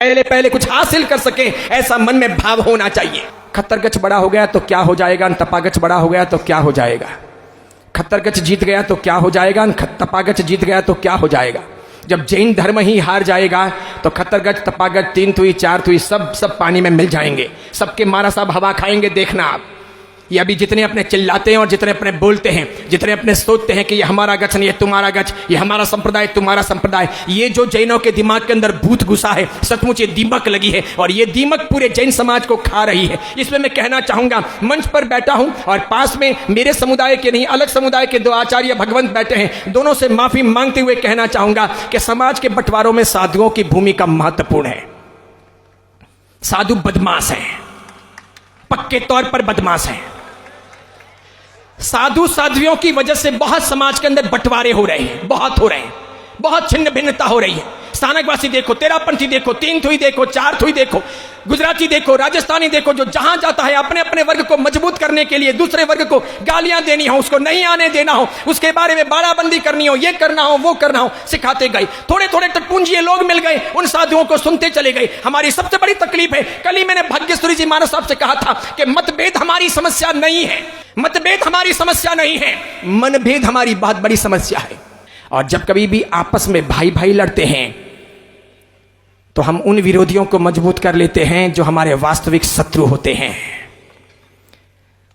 पहले पहले कुछ हासिल कर सके, ऐसा मन में भाव होना चाहिए। खत्तरगच बड़ा हो गया तो क्या हो जाएगा, तपागच बड़ा हो गया तो क्या हो जाएगा। खत्तरगच जीत गया तो क्या हो जाएगा, तपागच जीत गया तो क्या हो जाएगा। जब जैन धर्म ही हार जाएगा तो खत्तरगच तपागच 3 थुई 4 थुई सब पानी में मिल जाएंगे, सबके मारा सब हवा खाएंगे। देखना आप, ये अभी जितने अपने चिल्लाते हैं और जितने अपने बोलते हैं, जितने अपने सोचते हैं कि ये हमारा गच नहीं, ये तुम्हारा गच, ये हमारा संप्रदाय तुम्हारा संप्रदाय, ये जो जैनों के दिमाग के अंदर भूत घुसा है, सचमुच ये दीमक लगी है और ये दीमक पूरे जैन समाज को खा रही है। इसमें मैं कहना चाहूंगा, मंच पर बैठा हूं और पास में मेरे समुदाय के नहीं अलग समुदाय के 2 आचार्य भगवंत बैठे हैं, दोनों से माफी मांगते हुए कहना चाहूंगा कि समाज के बंटवारों में साधुओं की भूमिका महत्वपूर्ण है। साधु बदमाश हैं, पक्के तौर पर बदमाश हैं। साधु साध्वियों की वजह से बहुत समाज के अंदर बंटवारे हो रहे हैं, बहुत हो रहे हैं, बहुत छिन्न भिन्नता हो रही है। स्थानकवासी देखो, तेरापंथी देखो, 3 थुई देखो, 4 थुई देखो, गुजराती देखो, राजस्थानी देखो, जो जहां जाता है अपने अपने वर्ग को मजबूत करने के लिए दूसरे वर्ग को गालियां देनी हो, उसको नहीं आने देना हो, उसके बारे में बाड़ाबंदी करनी हो, ये करना हो वो करना हो, सिखाते गए। थोड़े थोड़े टटपुंजिए लोग मिल गए, उन साधुओं को सुनते चले गए। हमारी सबसे बड़ी तकलीफ है, कल ही मैंने भाग्यश्री जी महाराज साहब से कहा था कि मतभेद हमारी समस्या नहीं है, मतभेद हमारी समस्या नहीं है, मनभेद हमारी बहुत बड़ी समस्या है। और जब कभी भी आपस में भाई भाई लड़ते हैं तो हम उन विरोधियों को मजबूत कर लेते हैं जो हमारे वास्तविक शत्रु होते हैं।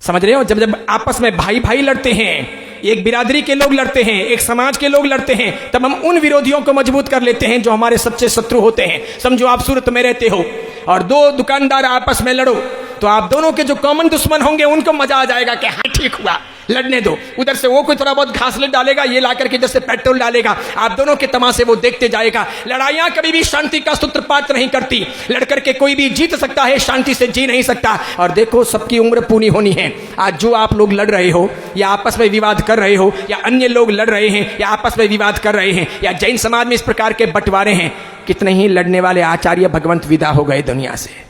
समझ रहे हो, जब जब आपस में भाई भाई लड़ते हैं, एक बिरादरी के लोग लड़ते हैं, एक समाज के लोग लड़ते हैं, तब हम उन विरोधियों को मजबूत कर लेते हैं जो हमारे सच्चे शत्रु होते हैं। समझो आप सूरत में रहते हो और 2 दुकानदार आपस में लड़ो तो आप दोनों के जो कॉमन दुश्मन होंगे उनको मजा आ जाएगा कि हाँ ठीक हुआ, लड़ने दो। उधर से वो कोई थोड़ा बहुत घासलेट डालेगा, ये लाकर के इधर से पेट्रोल डालेगा, आप दोनों के तमाशे वो देखते जाएगा। लड़ाइयां कभी भी शांति का सूत्रपात नहीं करती, लड़कर के कोई भी जीत सकता है, शांति से जी नहीं सकता। और देखो सबकी उम्र पूरी होनी है। आज जो आप लोग लड़ रहे हो या आपस में विवाद कर रहे हो या अन्य लोग लड़ रहे हैं या आपस में विवाद कर रहे हैं या जैन समाज में इस प्रकार के बंटवारे हैं, कितने ही लड़ने वाले आचार्य भगवंत विदा हो गए दुनिया से,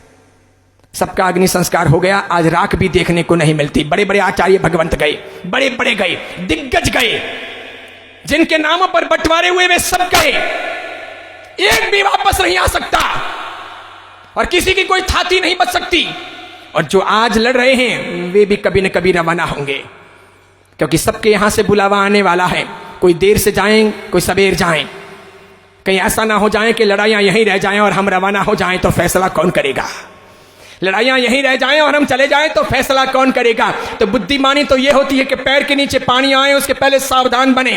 सबका अग्नि संस्कार हो गया, आज राख भी देखने को नहीं मिलती। बड़े बड़े आचार्य भगवंत गए, बड़े बड़े गए, दिग्गज गए, जिनके नामों पर बंटवारे हुए वे सब गए, एक भी वापस नहीं आ सकता और किसी की कोई थाती नहीं बच सकती। और जो आज लड़ रहे हैं वे भी कभी न कभी रवाना होंगे, क्योंकि सबके यहां से बुलावा आने वाला है। कोई देर से जाएं, कोई सवेर जाएं, कहीं ऐसा ना हो जाए कि लड़ाइयां यहीं रह जाएं और हम रवाना हो जाएं तो फैसला कौन करेगा। लड़ाइयां यहीं रह जाएं और हम चले जाएं तो फैसला कौन करेगा। तो बुद्धिमानी तो यह होती है कि पैर के नीचे पानी आए उसके पहले सावधान बने।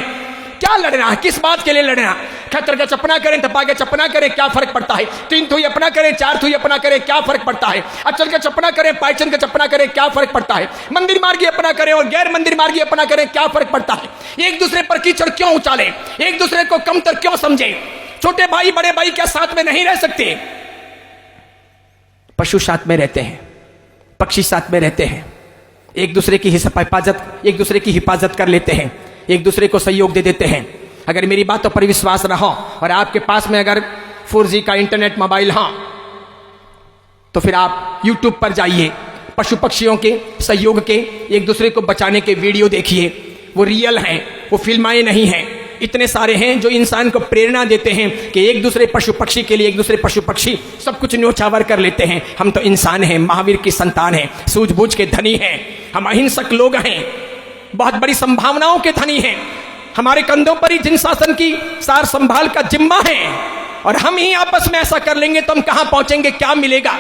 क्या लड़ना है, किस बात के लिए लड़ना। खत्तरगच अपना करें, तपागच अपना करें, क्या फर्क पड़ता है। 3 थुई अपना करें, 4 थुई अपना करें, क्या फर्क पड़ता है। अचलगच अपना करें, पायचनगच अपना करें, क्या फर्क पड़ता है। मंदिर मार्गी अपना करें और गैर मंदिर मार्गी अपना करें, क्या फर्क पड़ता है। एक दूसरे पर कीचड़ क्यों उछालें, एक दूसरे को कमतर क्यों समझें। छोटे भाई बड़े भाई क्या साथ में नहीं रह सकते। पशु साथ में रहते हैं, पक्षी साथ में रहते हैं, एक दूसरे की हिफाजत कर लेते हैं, एक दूसरे को सहयोग दे देते हैं। अगर मेरी बातों पर विश्वास रहो और आपके पास में अगर 4G का इंटरनेट मोबाइल हो तो फिर आप YouTube पर जाइए, पशु पक्षियों के सहयोग के, एक दूसरे को बचाने के वीडियो देखिए। वो रियल हैं, वो फिल्माएं नहीं हैं। इतने सारे हैं जो इंसान को प्रेरणा देते हैं कि एक दूसरे पशु पक्षी के लिए एक दूसरे पशु पक्षी सब कुछ न्योछावर कर लेते हैं। हम तो इंसान हैं, महावीर की संतान हैं, सूझबूझ के धनी हैं, हम अहिंसक लोग हैं, बहुत बड़ी संभावनाओं के धनी हैं। हमारे कंधों पर ही जिन शासन की सार संभाल का जिम्मा है और हम ही आपस में ऐसा कर लेंगे तो हम कहां पहुंचेंगे, क्या मिलेगा।